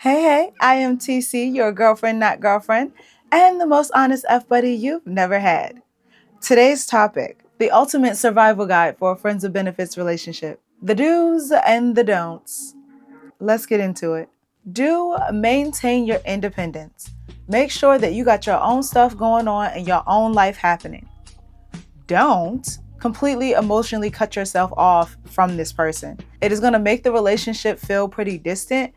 Hey, I am TC, your girlfriend, not girlfriend, and the most honest F buddy you've never had. Today's topic, the ultimate survival guide for a friends with benefits relationship. The do's and the don'ts. Let's get into it. Do maintain your independence. Make sure that you got your own stuff going on and your own life happening. Don't completely emotionally cut yourself off from this person. It is going to make the relationship feel pretty distant,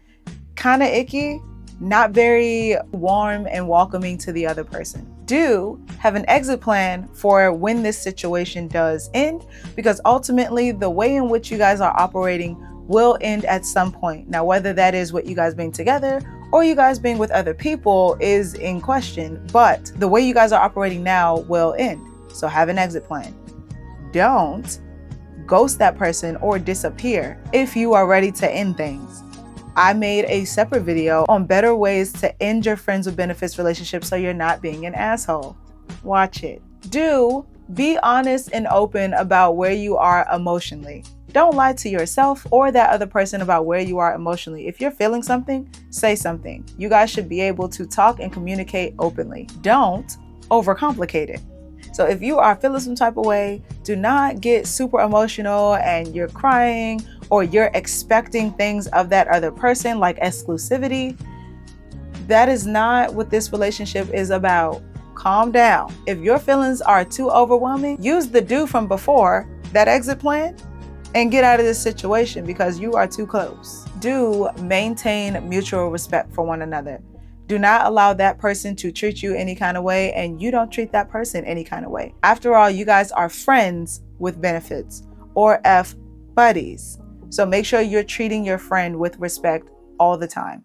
kind of icky, not very warm and welcoming to the other person. Do have an exit plan for when this situation does end, because ultimately the way in which you guys are operating will end at some point. Now, whether that is what you guys being together or you guys being with other people is in question, but the way you guys are operating now will end. So have an exit plan. Don't ghost that person or disappear if you are ready to end things. I made a separate video on better ways to end your friends with benefits relationship so you're not being an asshole. Watch it. Do be honest and open about where you are emotionally. Don't lie to yourself or that other person about where you are emotionally. If you're feeling something, say something. You guys should be able to talk and communicate openly. Don't overcomplicate it. So if you are feeling some type of way, do not get super emotional and you're crying or you're expecting things of that other person like exclusivity. That is not what this relationship is about. Calm down. If your feelings are too overwhelming, use the do from before, that exit plan, and get out of this situation because you are too close. Do maintain mutual respect for one another. Do not allow that person to treat you any kind of way, and you don't treat that person any kind of way. After all, you guys are friends with benefits, or F buddies. So make sure you're treating your friend with respect all the time.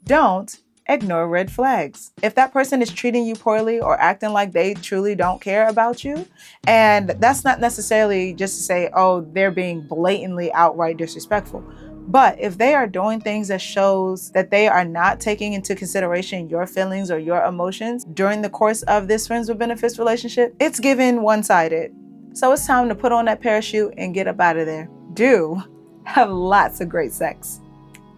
Don't ignore red flags. If that person is treating you poorly or acting like they truly don't care about you, and that's not necessarily just to say, oh, they're being blatantly outright disrespectful. But if they are doing things that shows that they are not taking into consideration your feelings or your emotions during the course of this friends with benefits relationship, it's given one-sided. So it's time to put on that parachute and get up out of there. Do have lots of great sex.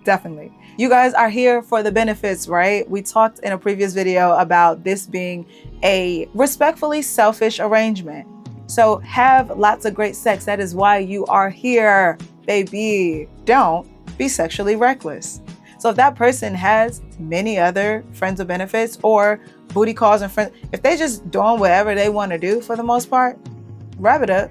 Definitely. You guys are here for the benefits, right? We talked in a previous video about this being a respectfully selfish arrangement. So have lots of great sex. That is why you are here, baby. Don't be sexually reckless. So if that person has many other friends with benefits or booty calls and friends, if they just doing whatever they want to do for the most part, wrap it up.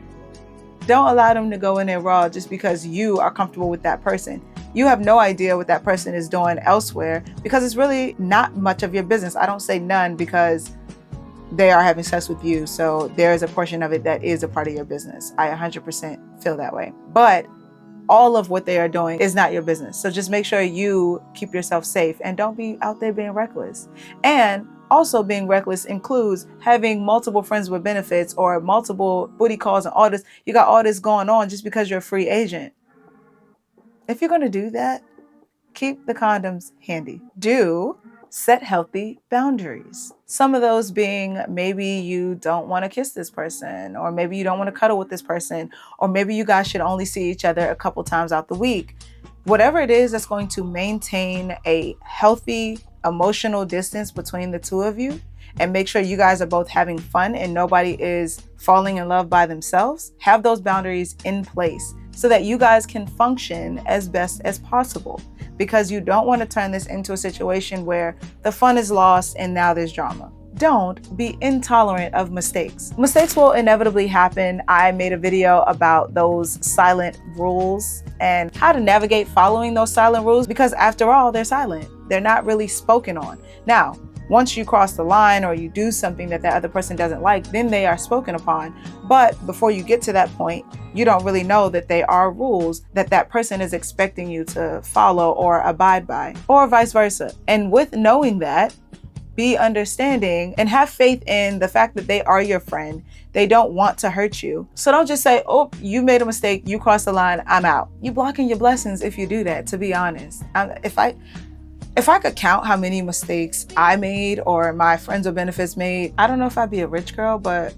Don't allow them to go in there raw just because you are comfortable with that person. You have no idea what that person is doing elsewhere because it's really not much of your business. I don't say none because they are having sex with you. So there is a portion of it that is a part of your business. I 100% feel that way. But all of what they are doing is not your business. So just make sure you keep yourself safe and don't be out there being reckless. And also being reckless includes having multiple friends with benefits or multiple booty calls and all this. You got all this going on just because you're a free agent. If you're going to do that, keep the condoms handy. Do set healthy boundaries. Some of those being maybe you don't want to kiss this person, or maybe you don't want to cuddle with this person, or maybe you guys should only see each other a couple times out the week. Whatever it is that's going to maintain a healthy emotional distance between the two of you and make sure you guys are both having fun and nobody is falling in love by themselves, have those boundaries in place so that you guys can function as best as possible, because you don't want to turn this into a situation where the fun is lost and now there's drama. Don't be intolerant of mistakes. Mistakes will inevitably happen. I made a video about those silent rules and how to navigate following those silent rules, because after all, they're silent. They're not really spoken on. Now, once you cross the line or you do something that other person doesn't like, then they are spoken upon. But before you get to that point, you don't really know that they are rules that person is expecting you to follow or abide by, or vice versa. And with knowing that, be understanding and have faith in the fact that they are your friend. They don't want to hurt you. So don't just say, oh, you made a mistake, you crossed the line, I'm out. You're blocking your blessings if you do that, to be honest. If I could count how many mistakes I made or my friends with benefits made, I don't know if I'd be a rich girl, but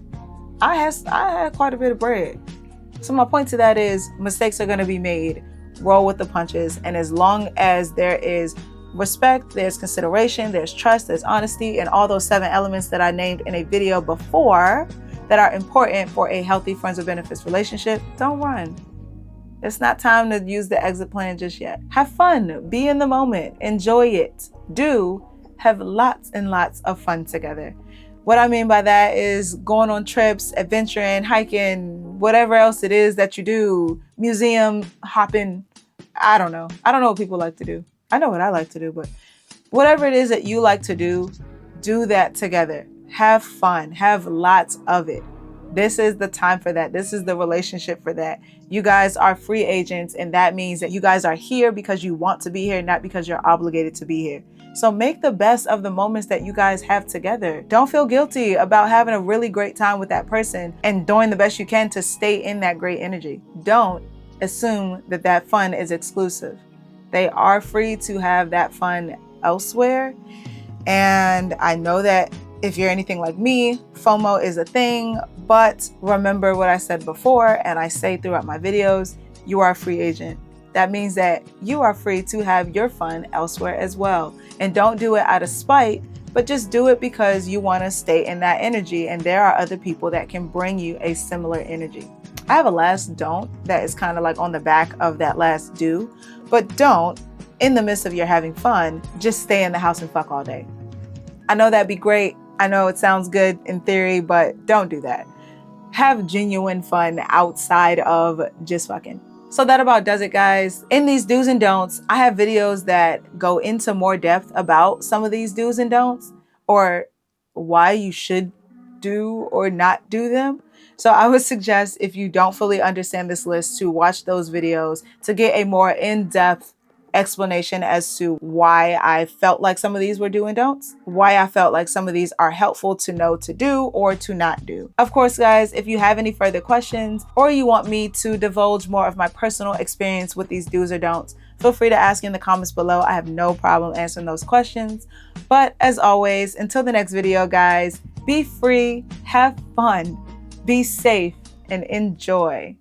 I had quite a bit of bread. So my point to that is mistakes are going to be made. Roll with the punches. And as long as there is respect, there's consideration, there's trust, there's honesty, and all those 7 elements that I named in a video before that are important for a healthy friends with benefits relationship, don't run. It's not time to use the exit plan just yet. Have fun, be in the moment, enjoy it. Have lots and lots of fun together. What I mean by that is going on trips, adventuring, hiking, whatever else it is that you do, museum hopping. I don't know what people like to do. I know what I like to do, but whatever it is that you like to do that together. Have fun, have lots of it. This is the time for that. This is the relationship for that. You guys are free agents, and that means that you guys are here because you want to be here, not because you're obligated to be here. So make the best of the moments that you guys have together. Don't feel guilty about having a really great time with that person and doing the best you can to stay in that great energy. Don't assume that that fun is exclusive. They are free to have that fun elsewhere. And I know that if you're anything like me, FOMO is a thing, but remember what I said before, and I say throughout my videos, you are a free agent. That means that you are free to have your fun elsewhere as well. And don't do it out of spite, but just do it because you want to stay in that energy, and there are other people that can bring you a similar energy. I have a last don't that is kind of like on the back of that last do, but don't, in the midst of your having fun, just stay in the house and fuck all day. I know that'd be great. I know it sounds good in theory, but don't do that. Have genuine fun outside of just fucking. So that about does it, guys. In these do's and don'ts, I have videos that go into more depth about some of these do's and don'ts, or why you should do or not do them. So I would suggest, if you don't fully understand this list, to watch those videos to get a more in-depth explanation as to why I felt like some of these were do and don'ts, why I felt like some of these are helpful to know to do or to not do. Of course, guys, if you have any further questions or you want me to divulge more of my personal experience with these do's or don'ts, feel free to ask in the comments below. I have no problem answering those questions. But as always, until the next video, guys, be free, have fun, be safe, and enjoy.